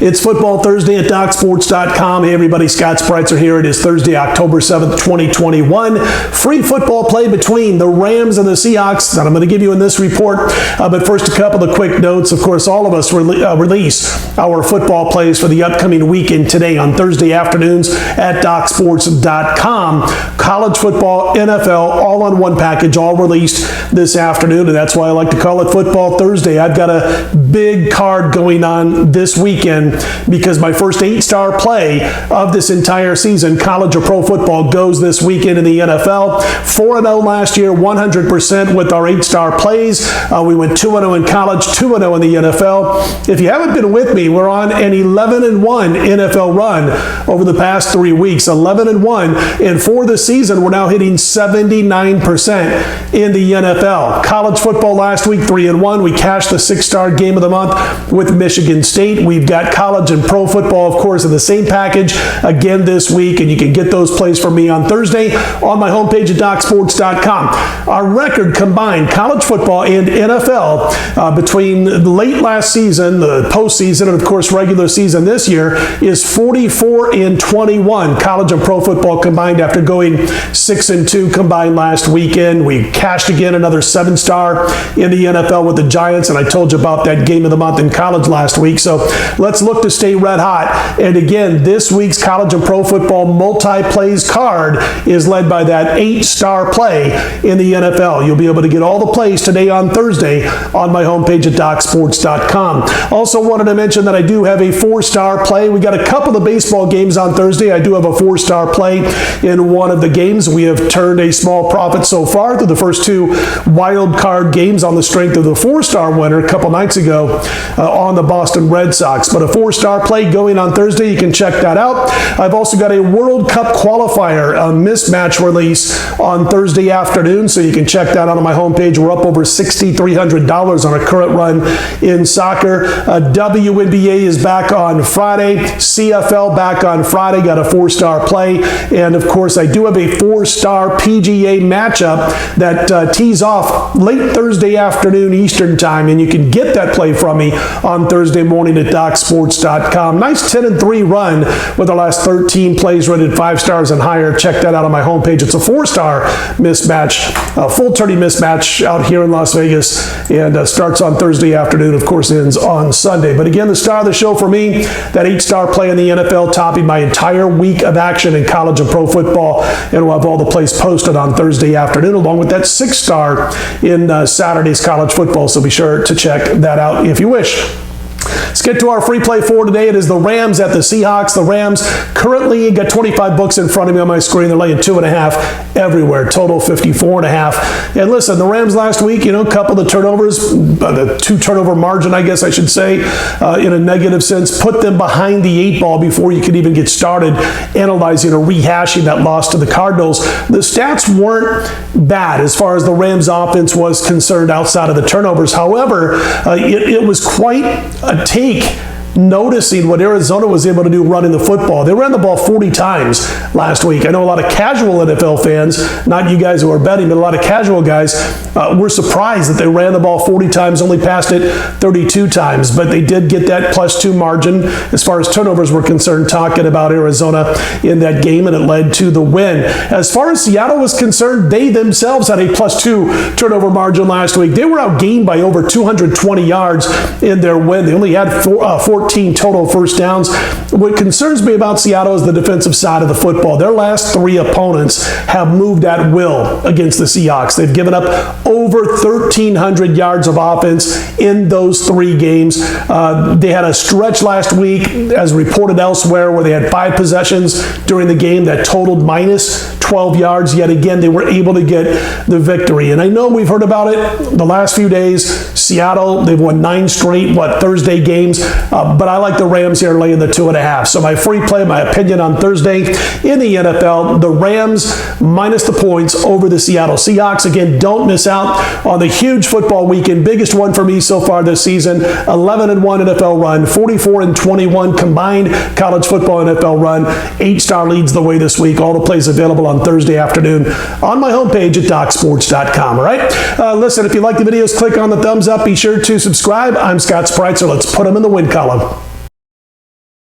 It's Football Thursday at DocSports.com. Hey everybody, Scott Spreitzer here. It is Thursday, October 7th, 2021. Free football play between the Rams and the Seahawks that I'm going to give you in this report. But first, a couple of quick notes. Of course, all of us release our football plays for the upcoming weekend today on Thursday afternoons at DocSports.com. College football, NFL, all on one package, all released this afternoon, and that's why I like to call it Football Thursday. I've got a big card going on this weekend because my first 8-star play of this entire season, college or pro football, goes this weekend in the NFL. 4-0 last year, 100% with our 8-star plays. We went 2-0 in college, 2-0 in the NFL. If you haven't been with me, we're on an 11-1 NFL run over the past 3 weeks. 11-1, and for the season, we're now hitting 79% in the NFL. College football last week, 3-1. We cashed the 6-star game of the month with Michigan State. We've got college and pro football, of course, in the same package again this week, and you can get those plays from me on Thursday on my homepage at DocSports.com. Our record combined, college football and NFL, between late last season, the postseason, and of course regular season this year, is 44-21. College and pro football combined after going 6-2 combined last weekend. We cashed again another 7-star in the NFL with the Giants, and I told you about that game of the month in college last week. So let's look to stay red hot. And again, this week's college and pro football multi-plays card is led by that 8-star play in the NFL. You'll be able to get all the plays today on Thursday on my homepage at DocSports.com. Also wanted to mention that I do have a 4-star play. We got a couple of baseball games on Thursday. I do have a 4-star play in one of the games. We have turned a small profit so far through the first 2 wild card games on the strength of the 4-star winner a couple nights ago on the Boston Red Sox. But a 4-star play going on Thursday. You can check that out. I've also got a World Cup qualifier mismatch release on Thursday afternoon, so you can check that out on my homepage. We're up over $6,300 on a current run in soccer. WNBA is back on Friday. CFL back on Friday. Got a 4-star play. And of course, I do have a 4-star PGA matchup that tees off late Thursday afternoon Eastern time, and you can get that play from me on Thursday morning at DocSports.com. Nice 10-3 run with our last 13 plays rated 5 stars and higher. Check that out on my homepage. It's a 4-star mismatch, a full tourney mismatch out here in Las Vegas, and starts on Thursday afternoon, of course, ends on Sunday. But again, the star of the show for me, that 8-star play in the NFL, topping my entire week of action in college and pro football, and we'll have all the plays posted on Thursday afternoon, along with that 6-star in Saturday's college football, so be sure to check that out if you wish. Let's get to our free play for today. It is the Rams at the Seahawks. The Rams currently got 25 books in front of me on my screen. They're laying 2.5 everywhere. Total 54.5. And listen, the Rams last week, a couple of turnovers, the 2-turnover margin, I guess I should say, in a negative sense, put them behind the 8 ball before you could even get started analyzing or rehashing that loss to the Cardinals. The stats weren't bad as far as the Rams offense was concerned outside of the turnovers. However, it was quite a take noticing what Arizona was able to do running the football. They ran the ball 40 times last week. I know a lot of casual NFL fans, not you guys who are betting, but a lot of casual guys were surprised that they ran the ball 40 times, only passed it 32 times. But they did get that +2 margin as far as turnovers were concerned, talking about Arizona in that game, and it led to the win. As far as Seattle was concerned, they themselves had a +2 turnover margin last week. They were outgained by over 220 yards in their win. They only had 14 total first downs. What concerns me about Seattle is the defensive side of the football. Their last 3 opponents have moved at will against the Seahawks. They've given up over 1,300 yards of offense in those 3 games. They had a stretch last week, as reported elsewhere, where they had 5 possessions during the game that totaled minus 12 yards. Yet again, they were able to get the victory. And I know we've heard about it the last few days. Seattle, they've won 9 straight, Thursday games. But I like the Rams here laying the 2.5. So my free play, my opinion on Thursday in the NFL, the Rams minus the points over the Seattle Seahawks. Again, don't miss out on the huge football weekend. Biggest one for me so far this season. 11-1 NFL run, 44-21 combined college football NFL run. 8-star leads the way this week. All the plays available on Thursday afternoon on my homepage at DocSports.com. All right? Listen, if you like the videos, click on the thumbs up. Be sure to subscribe. I'm Scott Spreitzer. Let's put them in the win column.